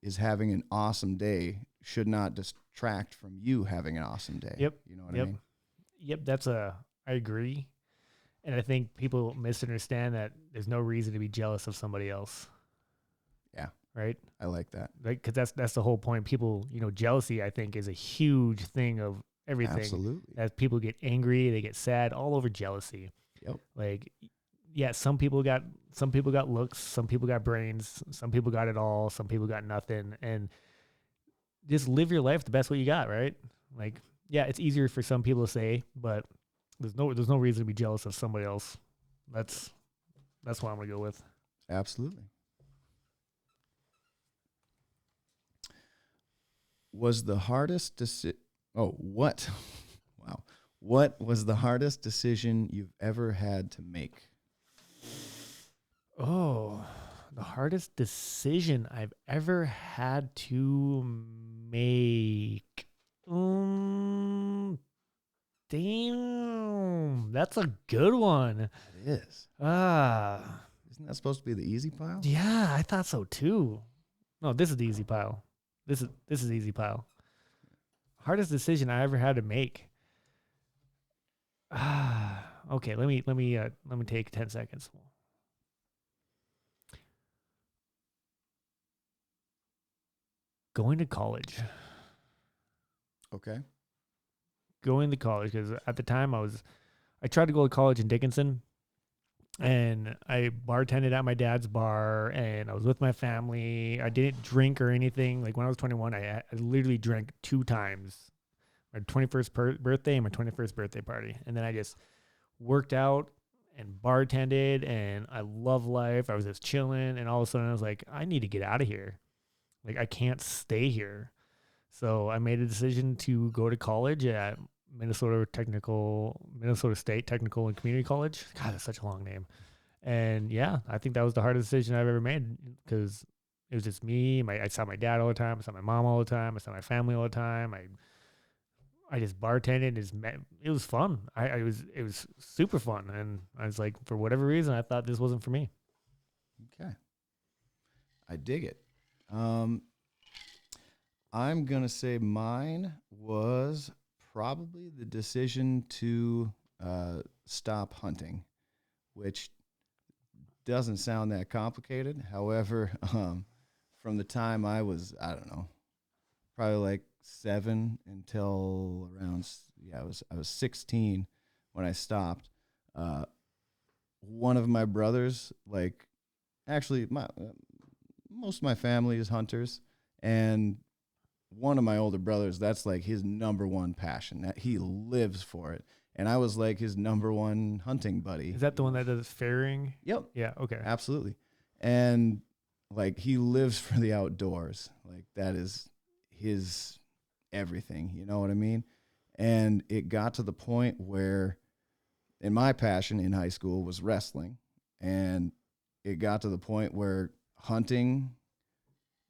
is having an awesome day should not distract from you having an awesome day. Yep. You know what I mean? Yep. I agree. And I think people misunderstand that there's no reason to be jealous of somebody else. Yeah. Right. I like that. Like, cause that's the whole point. People, jealousy, I think, is a huge thing of everything. Absolutely. As people get angry, they get sad all over jealousy. Yep. Like, yeah, some people got looks, some people got brains, some people got it all, some people got nothing, and just live your life the best way you got, right? Like, yeah, it's easier for some people to say, but there's no reason to be jealous of somebody else. That's what I'm gonna go with. Absolutely. Was the hardest what? Wow. What was the hardest decision you've ever had to make? Oh, the hardest decision I've ever had to make. Damn, that's a good one. It is. Ah, Isn't that supposed to be the easy pile? yeah, I thought so too. No, this is the easy pile. This is the easy pile. Hardest decision I ever had to make. Okay, let me take 10 seconds. Going to college. Okay. Going to college, because at the time I tried to go to college in Dickinson, and I bartended at my dad's bar, and I was with my family. I didn't drink or anything. Like when I was 21, I literally drank 2 times, my 21st birthday and my 21st birthday party. And then I just worked out and bartended, and I love life. I was just chilling, and all of a sudden I was like, I need to get out of here. Like, I can't stay here. So I made a decision to go to college at Minnesota State Technical and Community College. God, that's such a long name. And yeah, I think that was the hardest decision I've ever made, because it was just me. I saw my dad all the time. I saw my mom all the time. I saw my family all the time. I just bartended. It was fun. It was super fun. And I was like, for whatever reason, I thought this wasn't for me. Okay. I dig it. I'm going to say mine was probably the decision to stop hunting, which doesn't sound that complicated. However, from the time I was, I don't know, probably like 7 until around, I was 16 when I stopped. One of my brothers, like, actually, most of my family is hunters, and one of my older brothers, that's like his number one passion. That he lives for it. And I was like his number one hunting buddy. Is that the one that does farring? Yep. Yeah. Okay. Absolutely. And like he lives for the outdoors. Like that is his everything. You know what I mean? And it got to the point where, and my passion in high school was wrestling. And it got to the point where hunting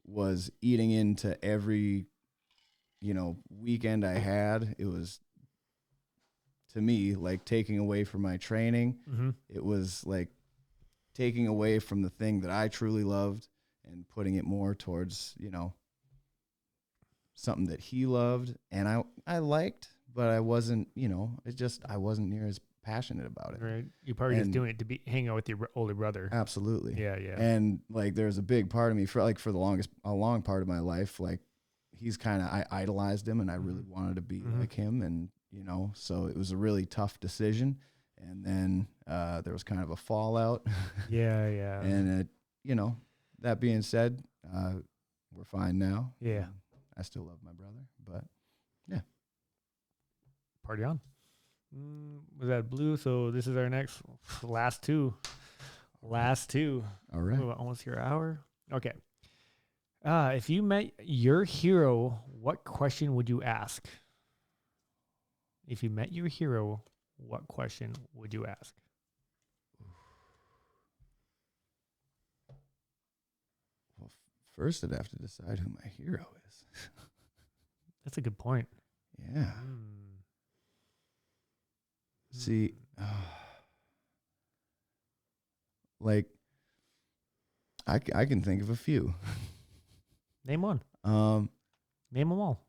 was eating into every, weekend I had. It was, to me, like taking away from my training. Mm-hmm. It was like taking away from the thing that I truly loved and putting it more towards, something that he loved and I liked, but I wasn't, I wasn't near as passionate about it. Right. You're probably just doing it to hang out with your older brother. Absolutely. Yeah. Yeah. And like, there's a big part of me for a long part of my life, like he's I idolized him and I really wanted to be like him. And, so it was a really tough decision. And then, there was kind of a fallout. Yeah. Yeah. And that being said, we're fine now. Yeah. I still love my brother, but yeah. Party on. Was that blue? So this is our last two. All right. Ooh, almost your hour. Okay. If you met your hero, what question would you ask? If you met your hero, what question would you ask? Well, first I'd have to decide who my hero is. That's a good point. Yeah. See, like, I can think of a few. Name one. Name them all.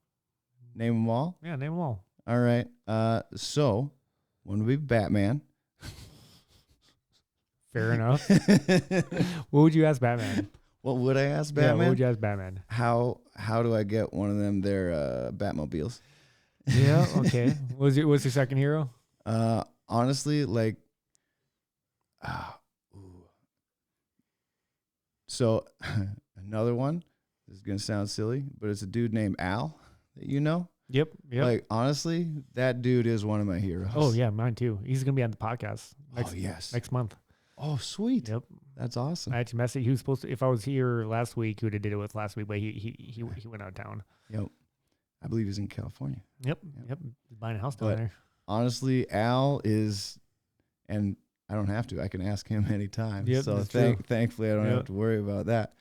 Name them all? Yeah, name them all. All right. So, one would be Batman. Fair enough. What would you ask Batman? What would I ask Batman? Yeah, what would you ask Batman? How do I get one of them their Batmobiles? Yeah, okay. What's your second hero? Honestly, like, So another one. This is gonna sound silly, but it's a dude named Al that you know. Yep. Like honestly, that dude is one of my heroes. Oh yeah, mine too. He's gonna be on the podcast yes. next month. Oh sweet. Yep. That's awesome. I actually messaged. He was supposed to. If I was here last week, he would have did it with last week, but he went out of town. Yep. I believe he's in California. Yep. He's buying a house down But there. honestly, Al is, and I don't have to. I can ask him anytime. Yep, So that's true. thankfully, I don't Yep. have to worry about that.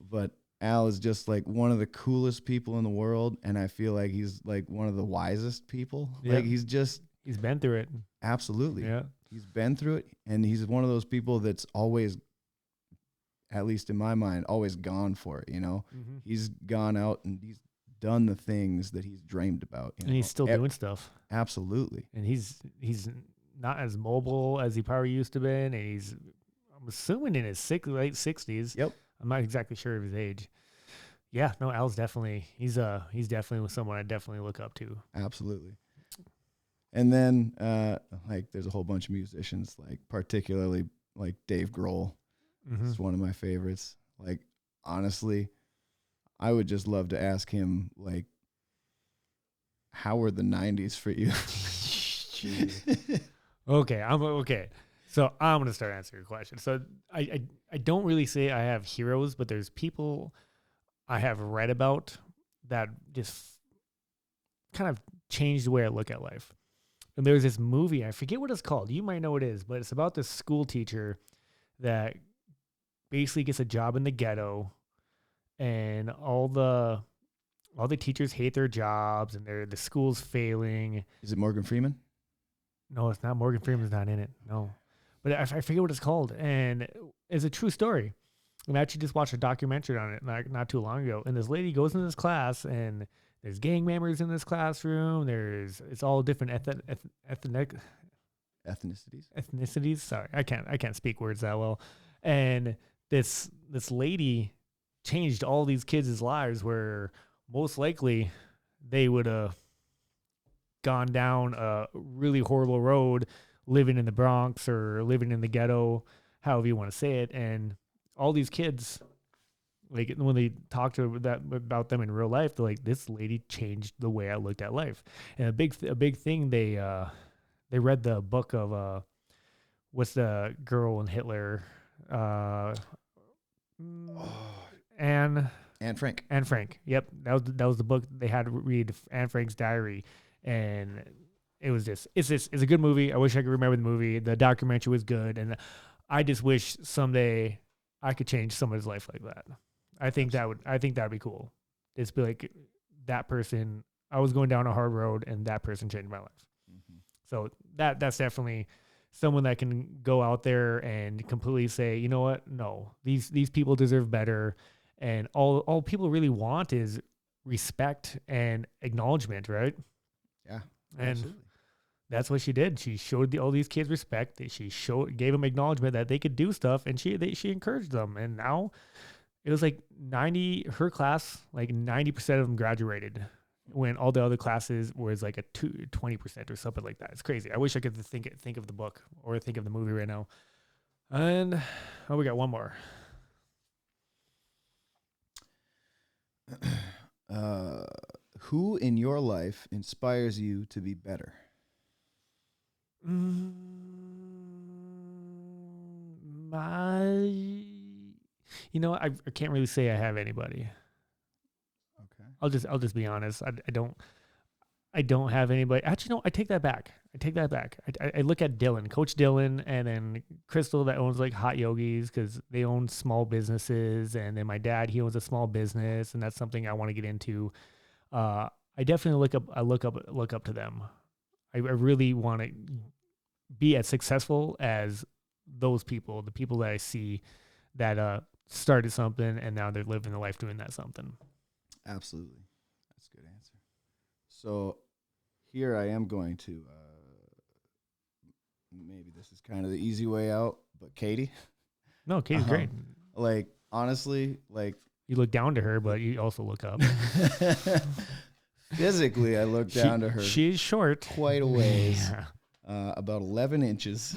But Al is just like one of the coolest people in the world, and I feel like he's like one of the wisest people. Yep. Like he's been through it. absolutely. Yeah. He's been through it, and he's one of those people that's always, at least in my mind, always gone for it. You know, Mm-hmm. he's gone out and he's done the things that he's dreamed about. You And he's know? still doing stuff. Absolutely. And he's not as mobile as he probably used to be, and I'm assuming in his late 60s. Yep. I'm not exactly sure of his age. Yeah, no, Al's definitely he's definitely someone I definitely look up to. Absolutely. And then like there's a whole bunch of musicians, like particularly like Dave Grohl. Mm-hmm. It's one of my favorites. Like honestly, I would just love to ask him like, how were the 90s for you? Okay. So I'm gonna start answering your question. So I don't really say I have heroes, but there's people I have read about that just kind of changed the way I look at life. And there's this movie, I forget what it's called. You might know what it is, but it's about this school teacher that basically gets a job in the ghetto, and all the teachers hate their jobs, and the school's failing. Is it Morgan Freeman? No, it's not. Morgan Freeman's not in it. No. But I forget what it's called. And it's a true story. And I actually just watched a documentary on it not too long ago. And this lady goes in this class, and there's gang members in this classroom. It's all different ethnicities. Sorry, I can't speak words that well. And this lady changed all these kids' lives, where most likely they would have gone down a really horrible road, living in the Bronx or living in the ghetto, however you want to say it. And all these kids, like when they talk about them in real life, they're like, this lady changed the way I looked at life. And a big thing, they read the book of what's the girl in Hitler, Anne Frank. Anne Frank. Yep, that was the book they had to read, Anne Frank's diary. And it was it's a good movie. I wish I could remember the movie. The documentary was good, and I just wish someday I could change someone's life like that. I think that'd be cool. Just be like, that person, I was going down a hard road, and that person changed my life. Mm-hmm. So that's definitely someone that can go out there and completely say, you know what? No, these people deserve better. And all people really want is respect and acknowledgement, right? Yeah. And Absolutely. that's what she did. She showed all these kids respect. She gave them acknowledgement that they could do stuff, and she encouraged them. And now it was like her class, like 90% of them graduated, when all the other classes was like 20% or something like that. It's crazy. I wish I could think of the book or think of the movie right now. And we got one more. Who in your life inspires you to be better? I can't really say I have anybody. Okay. I'll just be honest. I don't have anybody. Actually, no, I take that back. I look at Dylan, Coach Dylan, and then Crystal that owns like Hot Yogis, because they own small businesses. And then my dad, he owns a small business, and that's something I want to get into. I definitely look up to them. I really want to be as successful as those people, the people that I see that started something and now they're living their life doing that something. Absolutely. That's a good answer. So here I am going to, maybe this is kind of the easy way out, but Katie. No, Katie's great. Like, honestly, like. You look down to her, but you also look up. Physically, I look down to her. She's short. Quite a ways. Yeah. About 11 inches.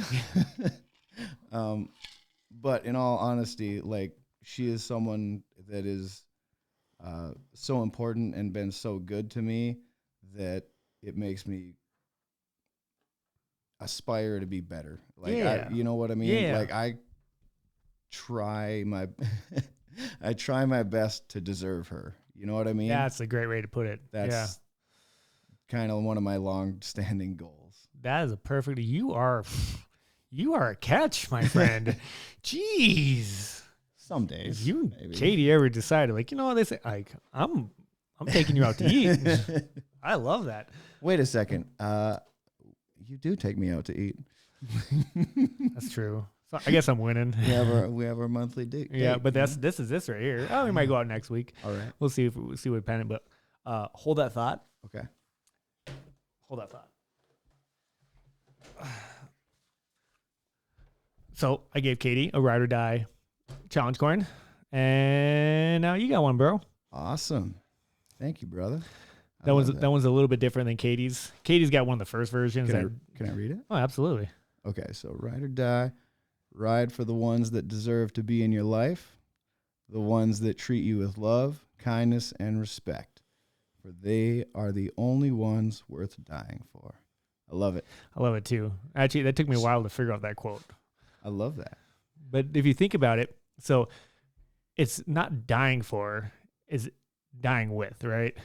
But in all honesty, like, she is someone that is so important and been so good to me that it makes me aspire to be better. Like, Yeah. you know what I mean? Yeah. Like I try my I try my best to deserve her. You know what I mean? That's a great way to put it. That's kind of one of my long-standing goals. That is a perfect. You are a catch, my friend. Jeez. Some days, If you and maybe. Katie ever decided, like, you know what they say, like, I'm taking you out to eat. I love that. Wait a second. You do take me out to eat. That's true. So I guess I'm winning. We have our monthly date. Yeah, but you know? this is this right here. Oh, we might go out next week. all right. We'll see what pen it. But hold that thought. Okay. Hold that thought. So I gave Katie a ride or die challenge coin, and now you got one, bro. Awesome. Thank you, brother. I That love one's a little bit different than Katie's. Katie's got one of the first versions. Can I read it? Oh, absolutely. Okay, so ride or die. Ride for the ones that deserve to be in your life, the ones that treat you with love, kindness, and respect, for they are the only ones worth dying for. I love it. I love it too. Actually, that took me a while to figure out that quote. I love that. But if you think about it, so it's not dying for, is dying with, right?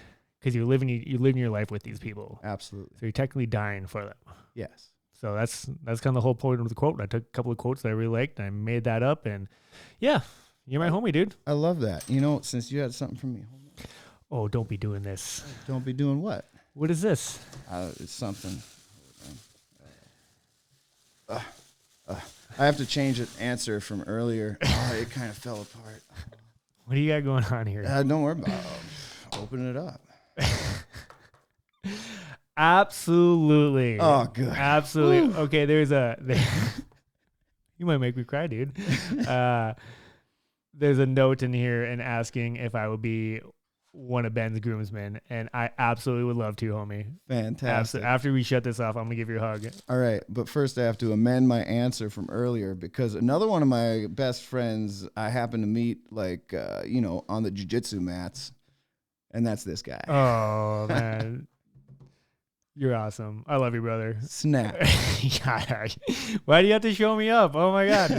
Because you're living your life with these people. Absolutely. So you're technically dying for them. Yes. So that's kind of the whole point of the quote. I took a couple of quotes that I really liked and I made that up. And yeah, you're my homie, dude. I love that. You know, since you had something from me, hold on. Oh, don't be doing this. Don't be doing what? What is this? It's something. I have to change an answer from earlier. Oh, it kind of fell apart. What do you got going on here? Don't worry about it. Open it up. Absolutely. Oh, good. Absolutely. Woo. Okay, you might make me cry, dude. There's a note in here and asking if I would be one of Ben's groomsmen, and I absolutely would love to, homie. Fantastic. After we shut this off, I'm gonna give you a hug. All right, but first I have to amend my answer from earlier because another one of my best friends I happened to meet, on the jiu-jitsu mats, and that's this guy. Oh man, you're awesome. I love you, brother. Snap. God, why do you have to show me up? Oh my god.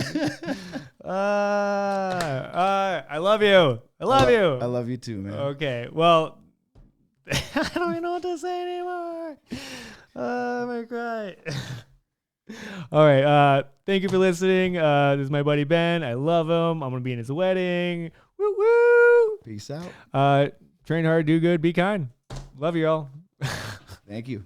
I love you. I love you. I love you too, man. Okay, well, I don't even know what to say anymore. I'm gonna cry. All right. Thank you for listening. This is my buddy Ben. I love him. I'm gonna be in his wedding. Woo woo. Peace out. Train hard, do good, be kind. Love you all. Thank you.